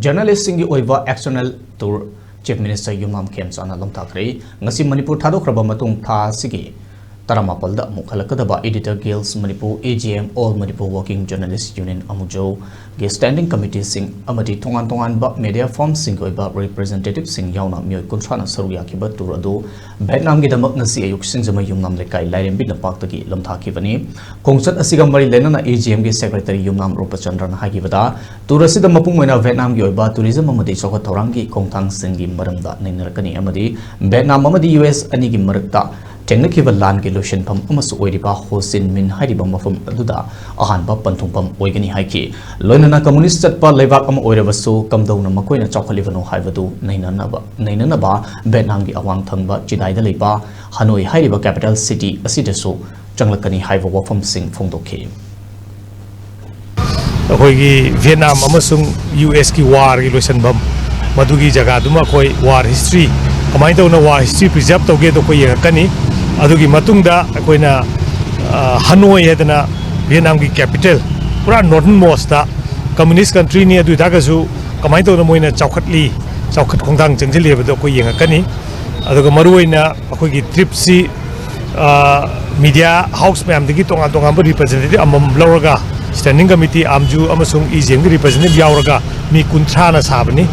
Journalist singi oiva external tour Chief Minister Y.Khemchand lamthakhre ngasi Manipur thadokraba matung tha sigi taramapalda mukhalakadaba editor guilds Manipur AGM All Manipur Working Journalist Union amujo ge standing committee sing amati tongan ba media form sing oiba representative sing yauna Meoi kunthana saruk yakhiba tour adu Vietnam gidamak ngasi ayuk sing jama yumnam lekai lairembi napaktagi lamthakhibani kongsat asiga mari lenana AGM ge secretary yumnam Rupachandran hagibada tour asida mapung moina Vietnam gi oiba tourism amadi chokha thorangi kongthang singi maramda ninarakani amadi Vietnam amadi US ani gi marakta Technical land lotion pump almost oiriba hosin min hariba mafum aduda ahanba panthungpam oigani haiki loinana communist chatpa leibak am oirabasu kamdona makoina chawkhalibano haibadu nainanaba Vietnam gi awang thangba chidai da leiba Hanoi hariba capital city asidasu changlakani haiba wafam sing phongdokhi akoigi Vietnam amasung US ki war gi lotion bam madugi jaga duma koi war history kamai tawna war history preserve tawge to koi yakani adugi matungda akoina Hanoi hedana Vietnam ki capital pura northern most da communist country ni adu dagasu kamai tawna moina chawkhat khongdang changjili bedo koi yakani aduga maruina akoigi trip si media house ma'am digi tonga representative amam lawraga standing committee amju amasung EGM representative yauraga mi kunthana sabani